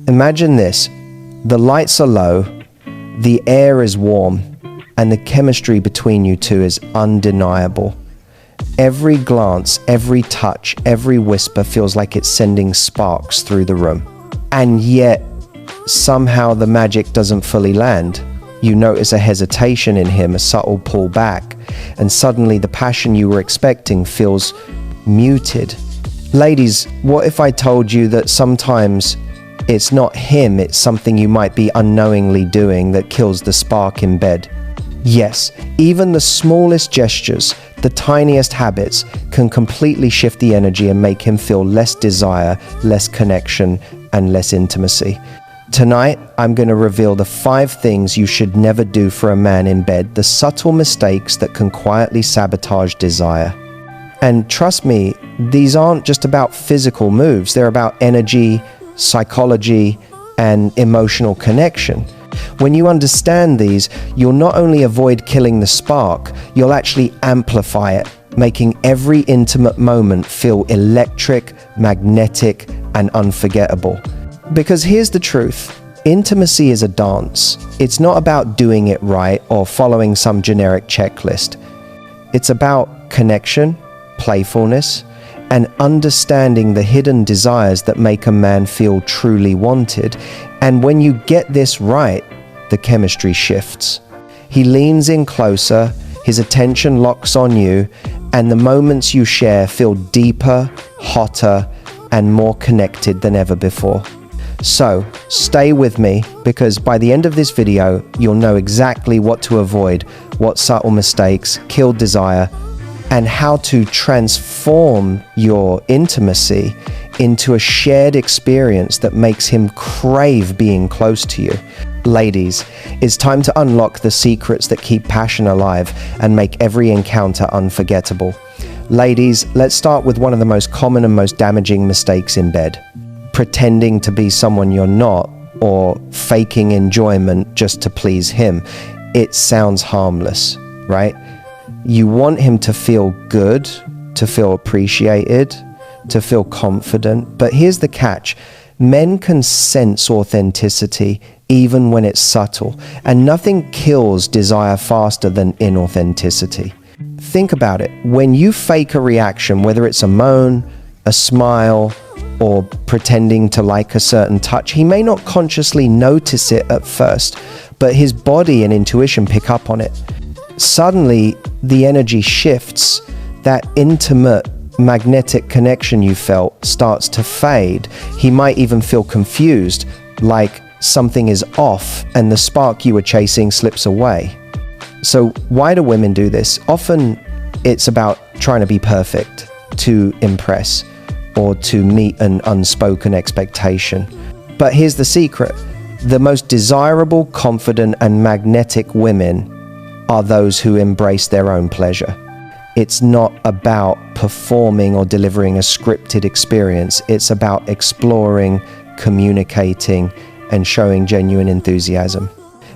Imagine this. The lights are low, the air is warm, and the chemistry between you two is undeniable. Every glance, every touch, every whisper feels like it's sending sparks through the room. And yet, somehow the magic doesn't fully land. You notice a hesitation in him, a subtle pull back, and suddenly the passion you were expecting feels muted. Ladies, what if I told you that sometimes it's not him, it's something you might be unknowingly doing that kills the spark in bed? Yes, even the smallest gestures, the tiniest habits can completely shift the energy and make him feel less desire, less connection, and less intimacy. Tonight, I'm going to reveal the 5 things you should never do for a man in bed, the subtle mistakes that can quietly sabotage desire. And trust me, these aren't just about physical moves, they're about energy, psychology, and emotional connection. When you understand these, you'll not only avoid killing the spark, you'll actually amplify it, making every intimate moment feel electric, magnetic, and unforgettable. Because here's the truth, intimacy is a dance. It's not about doing it right or following some generic checklist. It's about connection, playfulness, and understanding the hidden desires that make a man feel truly wanted. And when you get this right, the chemistry shifts. He leans in closer, his attention locks on you, and the moments you share feel deeper, hotter, and more connected than ever before. So, stay with me, because by the end of this video, you'll know exactly what to avoid, what subtle mistakes kill desire, and how to transform your intimacy into a shared experience that makes him crave being close to you. Ladies, it's time to unlock the secrets that keep passion alive and make every encounter unforgettable. Ladies, let's start with one of the most common and most damaging mistakes in bed. Pretending to be someone you're not, or faking enjoyment just to please him. It sounds harmless, right? You want him to feel good, to feel appreciated, to feel confident. But here's the catch. Men can sense authenticity even when it's subtle, and nothing kills desire faster than inauthenticity. Think about it. When you fake a reaction, whether it's a moan, a smile, or pretending to like a certain touch, he may not consciously notice it at first, but his body and intuition pick up on it. Suddenly, the energy shifts. That intimate, magnetic connection you felt starts to fade. He might even feel confused, like something is off and the spark you were chasing slips away. So why do women do this? Often it's about trying to be perfect, to impress, or to meet an unspoken expectation. But here's the secret. The most desirable, confident, and magnetic women are those who embrace their own pleasure. It's not about performing or delivering a scripted experience. It's about exploring, communicating, and showing genuine enthusiasm.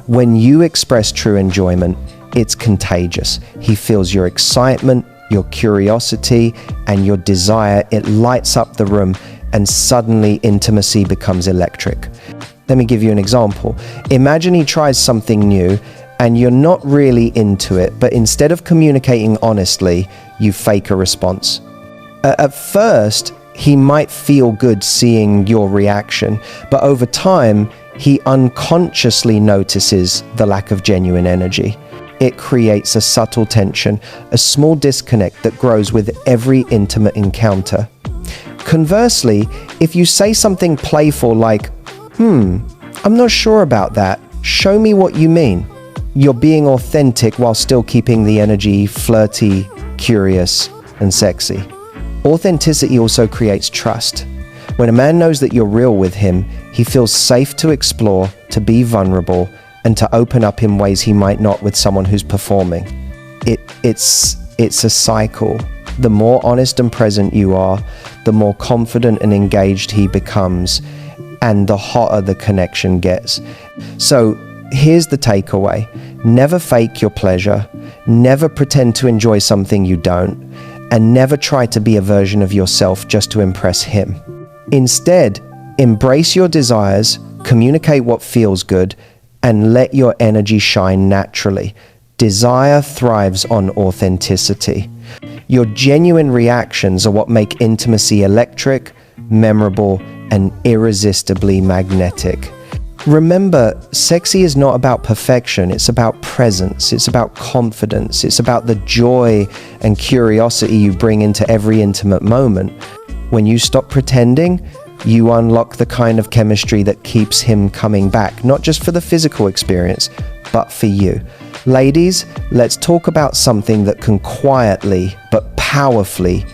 When you express true enjoyment, it's contagious. He feels your excitement, your curiosity, and your desire. It lights up the room, and suddenly intimacy becomes electric. Let me give you an example. Imagine he tries something new and you're not really into it, but instead of communicating honestly, you fake a response. At first, he might feel good seeing your reaction, but over time, he unconsciously notices the lack of genuine energy. It creates a subtle tension, a small disconnect that grows with every intimate encounter. Conversely, if you say something playful like, I'm not sure about that, show me what you mean. You're being authentic while still keeping the energy flirty, curious, and sexy. Authenticity also creates trust. When a man knows that you're real with him, he feels safe to explore, to be vulnerable, and to open up in ways he might not with someone who's performing. It's a cycle. The more honest and present you are, the more confident and engaged he becomes, and the hotter the connection gets. So here's the takeaway. Never fake your pleasure, never pretend to enjoy something you don't, and never try to be a version of yourself just to impress him. Instead, Embrace your desires, communicate what feels good, and let your energy shine naturally. Desire thrives on authenticity. Your genuine reactions are what make intimacy electric, memorable, and irresistibly magnetic. Remember, sexy is not about perfection, it's about presence, it's about confidence, it's about the joy and curiosity you bring into every intimate moment. When you stop pretending, you unlock the kind of chemistry that keeps him coming back, not just for the physical experience, but for you. Ladies, let's talk about something that can quietly but powerfully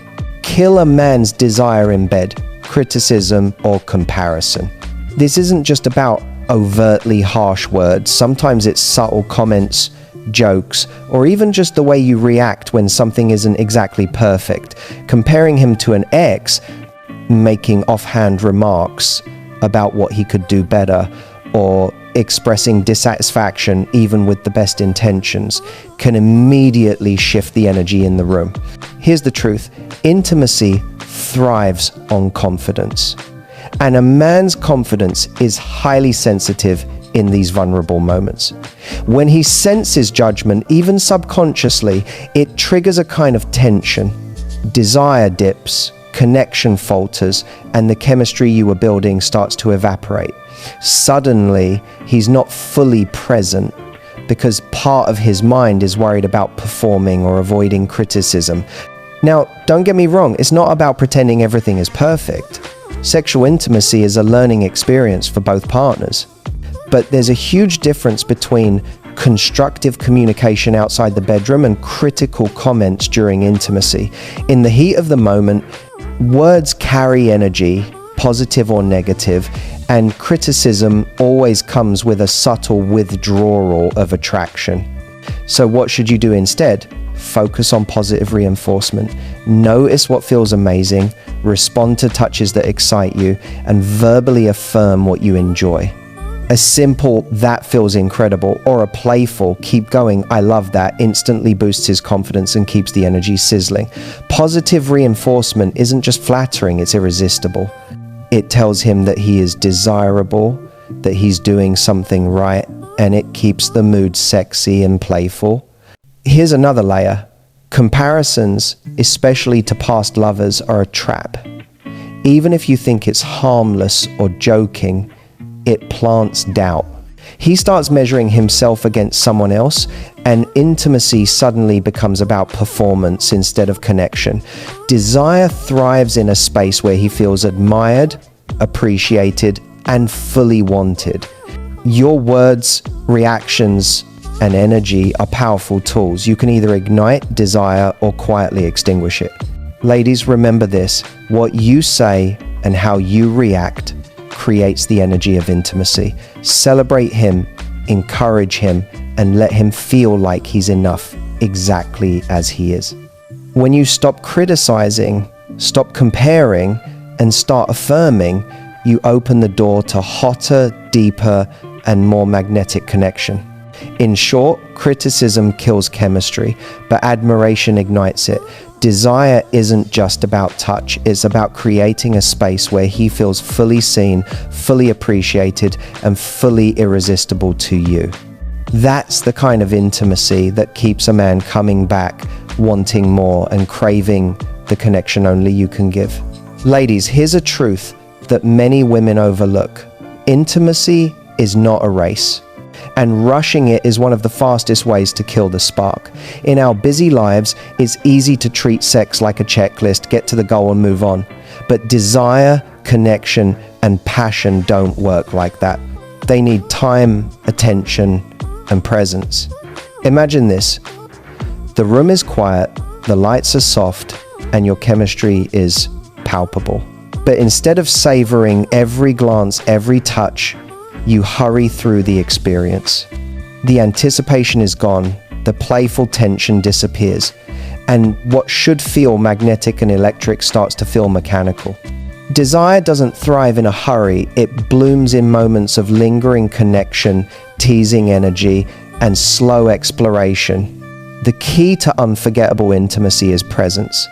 kill a man's desire in bed: criticism or comparison. This isn't just about overtly harsh words. Sometimes it's subtle comments, jokes, or even just the way you react when something isn't exactly perfect. Comparing him to an ex, making offhand remarks about what he could do better, or expressing dissatisfaction even with the best intentions, can immediately shift the energy in the room. Here's the truth: intimacy thrives on confidence. And a man's confidence is highly sensitive in these vulnerable moments. When he senses judgment, even subconsciously, it triggers a kind of tension. Desire dips, connection falters, and the chemistry you were building starts to evaporate. Suddenly, he's not fully present because part of his mind is worried about performing or avoiding criticism. Now, don't get me wrong, it's not about pretending everything is perfect. Sexual intimacy is a learning experience for both partners. But there's a huge difference between constructive communication outside the bedroom and critical comments during intimacy. In the heat of the moment, words carry energy, positive or negative, and criticism always comes with a subtle withdrawal of attraction. So what should you do instead? Focus on positive reinforcement. Notice what feels amazing, respond to touches that excite you, and verbally affirm what you enjoy. A simple "that feels incredible" or a playful "keep going, I love that" instantly boosts his confidence and keeps the energy sizzling. Positive reinforcement isn't just flattering, it's irresistible. It tells him that he is desirable, that he's doing something right, and it keeps the mood sexy and playful. Here's another layer. Comparisons, especially to past lovers, are a trap. Even if you think it's harmless or joking, it plants doubt. He starts measuring himself against someone else, and intimacy suddenly becomes about performance instead of connection. Desire thrives in a space where he feels admired, appreciated, and fully wanted. Your words, reactions, and energy are powerful tools. You can either ignite desire or quietly extinguish it. Ladies, remember this: what you say and how you react creates the energy of intimacy. Celebrate him, encourage him, and let him feel like he's enough exactly as he is. When you stop criticizing, stop comparing, and start affirming, you open the door to hotter, deeper, and more magnetic connection. In short, criticism kills chemistry, but admiration ignites it. Desire isn't just about touch, it's about creating a space where he feels fully seen, fully appreciated, and fully irresistible to you. That's the kind of intimacy that keeps a man coming back, wanting more, and craving the connection only you can give. Ladies, here's a truth that many women overlook. Intimacy is not a race, and rushing it is one of the fastest ways to kill the spark. In our busy lives, it's easy to treat sex like a checklist, get to the goal and move on. But desire, connection, and passion don't work like that. They need time, attention, and presence. Imagine this: the room is quiet, the lights are soft, and your chemistry is palpable. But instead of savoring every glance, every touch, you hurry through the experience. The anticipation is gone, the playful tension disappears, and what should feel magnetic and electric starts to feel mechanical. Desire doesn't thrive in a hurry, it blooms in moments of lingering connection, teasing energy, and slow exploration. The key to unforgettable intimacy is presence.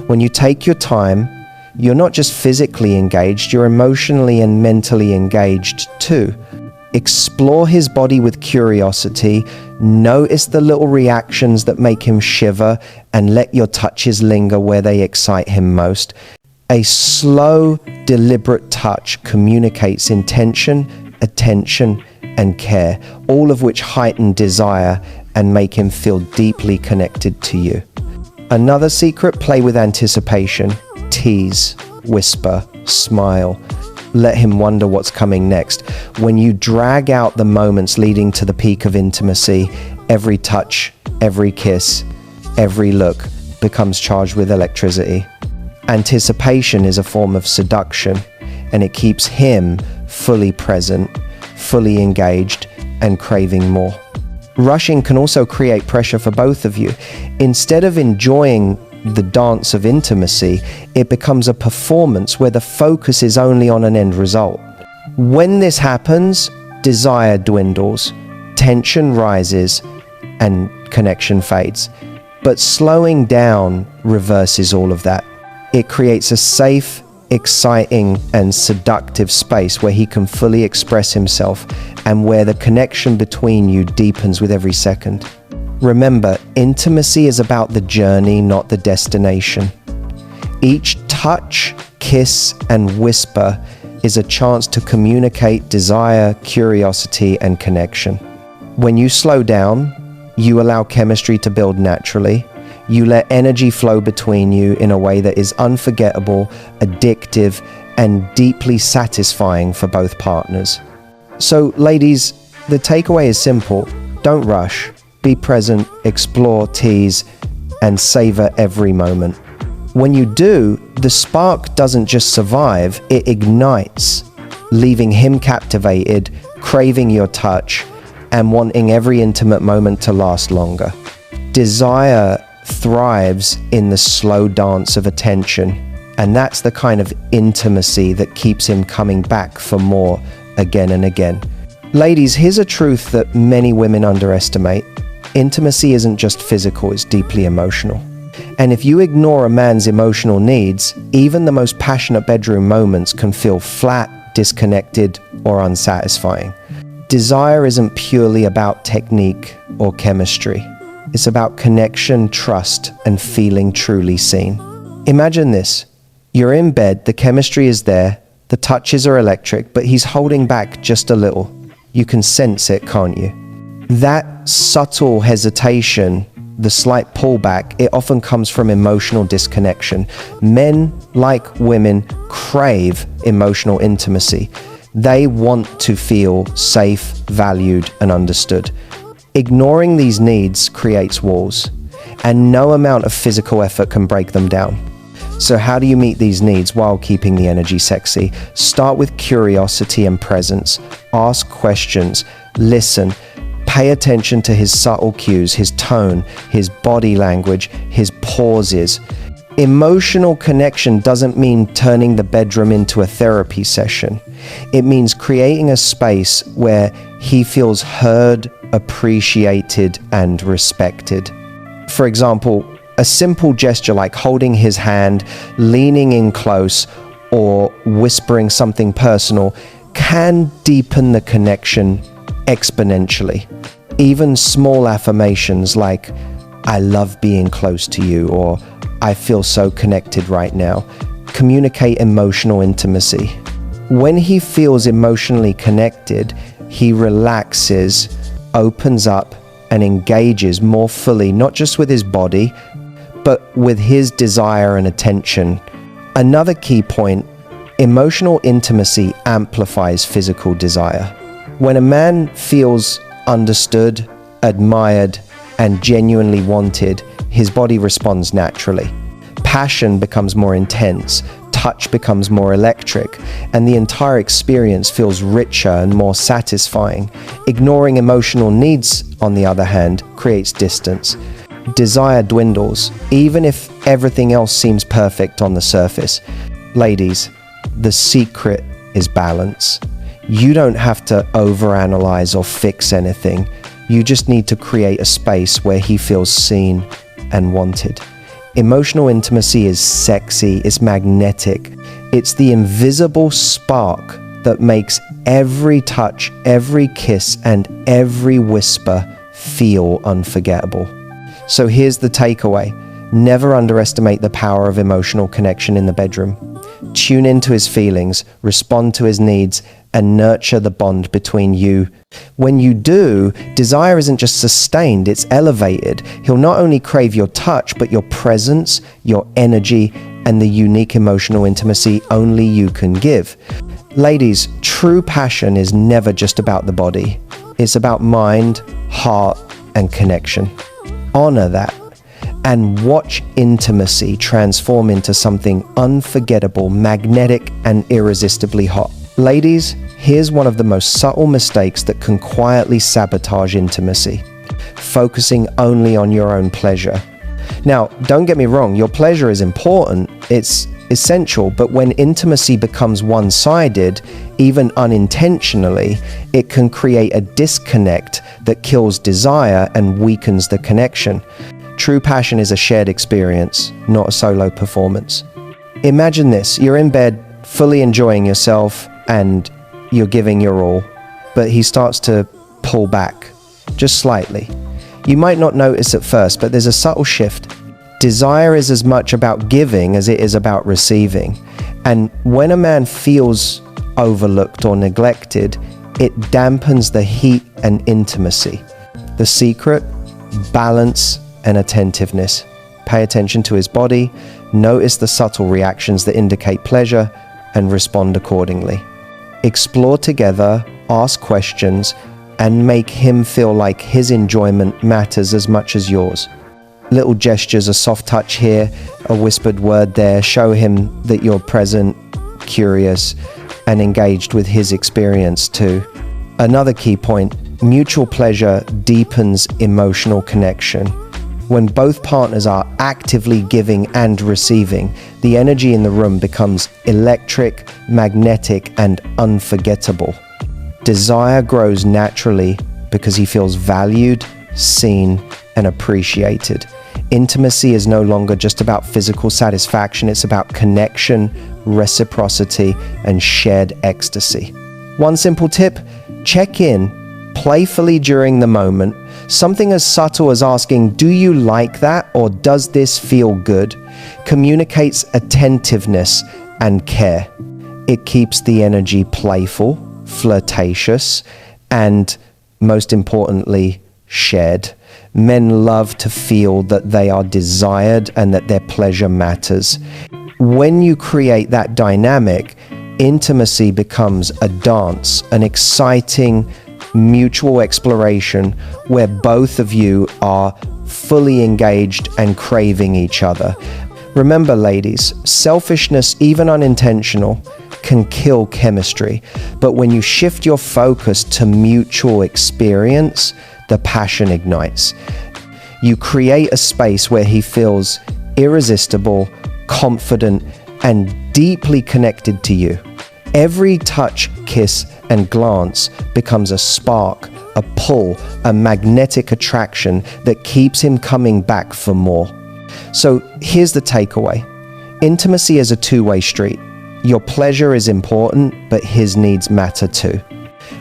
When you take your time, You're not just physically engaged, you're emotionally and mentally engaged too. Explore his body with curiosity, notice the little reactions that make him shiver, and let your touches linger where they excite him most. A slow, deliberate touch communicates intention, attention, and care, all of which heighten desire and make him feel deeply connected to you. Another secret: play with anticipation. Tease, whisper, smile. Let him wonder what's coming next. When you drag out the moments leading to the peak of intimacy, every touch, every kiss, every look becomes charged with electricity. Anticipation is a form of seduction, and it keeps him fully present, fully engaged, and craving more. Rushing can also create pressure for both of you. Instead of enjoying the dance of intimacy, it becomes a performance where the focus is only on an end result. When this happens, desire dwindles, tension rises, and connection fades. But slowing down reverses all of that. It creates a safe, exciting, and seductive space where he can fully express himself and where the connection between you deepens with every second. Remember, intimacy is about the journey, not the destination. Each touch, kiss, and whisper is a chance to communicate desire, curiosity, and connection. When you slow down, you allow chemistry to build naturally. You let energy flow between you in a way that is unforgettable, addictive, and deeply satisfying for both partners. So, ladies, the takeaway is simple. Don't rush. Be present, explore, tease, and savor every moment. When you do, the spark doesn't just survive, it ignites, leaving him captivated, craving your touch, and wanting every intimate moment to last longer. Desire thrives in the slow dance of attention, and that's the kind of intimacy that keeps him coming back for more again and again. Ladies, here's a truth that many women underestimate. Intimacy isn't just physical, it's deeply emotional. And if you ignore a man's emotional needs, even the most passionate bedroom moments can feel flat, disconnected, or unsatisfying. Desire isn't purely about technique or chemistry. It's about connection, trust, and feeling truly seen. Imagine this. You're in bed, the chemistry is there, the touches are electric, but he's holding back just a little. You can sense it, can't you? That subtle hesitation, the slight pullback, it often comes from emotional disconnection. Men, like women, crave emotional intimacy. They want to feel safe, valued, and understood. Ignoring these needs creates walls, and no amount of physical effort can break them down. So how do you meet these needs while keeping the energy sexy? Start with curiosity and presence. Ask questions. Listen. Pay attention to his subtle cues, his tone, his body language, his pauses. Emotional connection doesn't mean turning the bedroom into a therapy session. It means creating a space where he feels heard, appreciated, and respected. For example, a simple gesture like holding his hand, leaning in close, or whispering something personal can deepen the connection exponentially. Even small affirmations like, "I love being close to you," or "I feel so connected right now," communicate emotional intimacy. When he feels emotionally connected, he relaxes, opens up, and engages more fully, not just with his body, but with his desire and attention. Another key point: emotional intimacy amplifies physical desire. When a man feels understood, admired, and genuinely wanted, his body responds naturally. Passion becomes more intense, touch becomes more electric, and the entire experience feels richer and more satisfying. Ignoring emotional needs, on the other hand, creates distance. Desire dwindles, even if everything else seems perfect on the surface. Ladies, the secret is balance. You don't have to overanalyze or fix anything. You just need to create a space where he feels seen and wanted. Emotional intimacy is sexy, it's magnetic. It's the invisible spark that makes every touch, every kiss, and every whisper feel unforgettable. So here's the takeaway. Never underestimate the power of emotional connection in the bedroom. Tune into his feelings, respond to his needs, and nurture the bond between you. When you do, desire isn't just sustained, it's elevated. He'll not only crave your touch, but your presence, your energy, and the unique emotional intimacy only you can give. Ladies, true passion is never just about the body. It's about mind, heart, and connection. Honor that. And watch intimacy transform into something unforgettable, magnetic, and irresistibly hot. Ladies, here's one of the most subtle mistakes that can quietly sabotage intimacy: focusing only on your own pleasure. Now, don't get me wrong, your pleasure is important, it's essential, but when intimacy becomes one-sided, even unintentionally, it can create a disconnect that kills desire and weakens the connection. True passion is a shared experience, not a solo performance. Imagine this, you're in bed, fully enjoying yourself, and you're giving your all, but he starts to pull back, just slightly. You might not notice at first, but there's a subtle shift. Desire is as much about giving as it is about receiving. And when a man feels overlooked or neglected, it dampens the heat and intimacy. The secret? Balance and attentiveness. Pay attention to his body, notice the subtle reactions that indicate pleasure, and respond accordingly. Explore together, ask questions, and make him feel like his enjoyment matters as much as yours. Little gestures, a soft touch here, a whispered word there, show him that you're present, curious, and engaged with his experience too. Another key point, mutual pleasure deepens emotional connection. When both partners are actively giving and receiving, the energy in the room becomes electric, magnetic, and unforgettable. Desire grows naturally because he feels valued, seen, and appreciated. Intimacy is no longer just about physical satisfaction, it's about connection, reciprocity, and shared ecstasy. One simple tip, check in playfully during the moment. Something as subtle as asking, do you like that, or does this feel good, communicates attentiveness and care. It keeps the energy playful, flirtatious, and most importantly, shared. Men love to feel that they are desired and that their pleasure matters. When you create that dynamic, intimacy becomes a dance, an exciting mutual exploration where both of you are fully engaged and craving each other. Remember, ladies, selfishness, even unintentional, can kill chemistry, but when you shift your focus to mutual experience, the passion ignites. You create a space where he feels irresistible, confident, and deeply connected to you. Every touch, kiss, and glance becomes a spark, a pull, a magnetic attraction that keeps him coming back for more. So here's the takeaway. Intimacy is a two-way street. Your pleasure is important, but his needs matter too.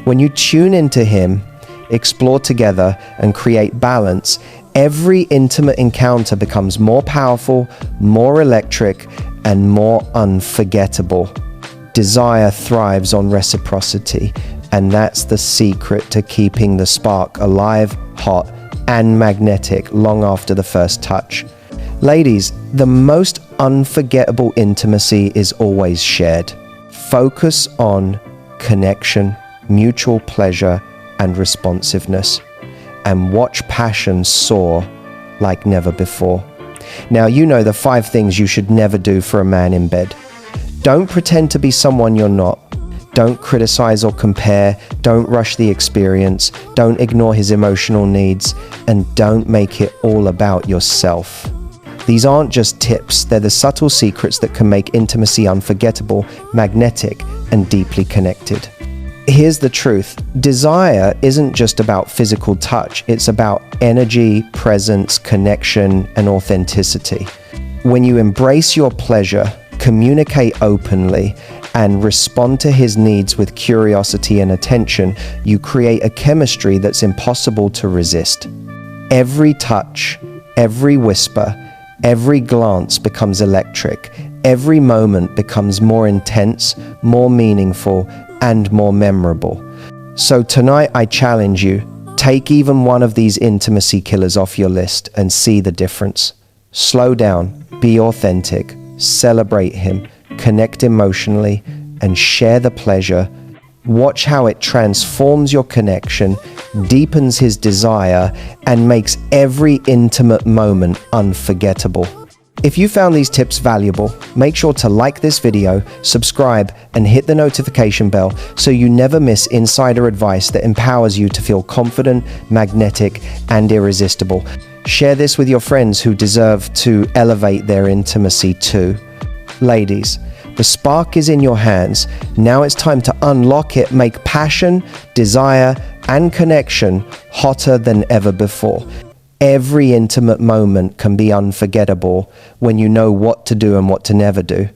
When you tune into him, explore together, and create balance, every intimate encounter becomes more powerful, more electric, and more unforgettable. Desire thrives on reciprocity, and that's the secret to keeping the spark alive, hot, and magnetic long after the first touch. Ladies, the most unforgettable intimacy is always shared. Focus on connection, mutual pleasure, and responsiveness, and watch passion soar like never before. Now, you know the 5 things you should never do for a man in bed. Don't pretend to be someone you're not. Don't criticize or compare. Don't rush the experience. Don't ignore his emotional needs. And don't make it all about yourself. These aren't just tips, they're the subtle secrets that can make intimacy unforgettable, magnetic, and deeply connected. Here's the truth. Desire isn't just about physical touch, it's about energy, presence, connection, and authenticity. When you embrace your pleasure, communicate openly, and respond to his needs with curiosity and attention, you create a chemistry that's impossible to resist. Every touch, every whisper, every glance becomes electric. Every moment becomes more intense, more meaningful, and more memorable. So tonight I challenge you, take even one of these intimacy killers off your list and see the difference. Slow down, be authentic, celebrate him, connect emotionally, and share the pleasure. Watch how it transforms your connection, deepens his desire, and makes every intimate moment unforgettable. If you found these tips valuable, make sure to like this video, subscribe, and hit the notification bell so you never miss insider advice that empowers you to feel confident, magnetic, and irresistible. Share this with your friends who deserve to elevate their intimacy too. Ladies, the spark is in your hands. Now it's time to unlock it, make passion, desire, and connection hotter than ever before. Every intimate moment can be unforgettable when you know what to do and what to never do.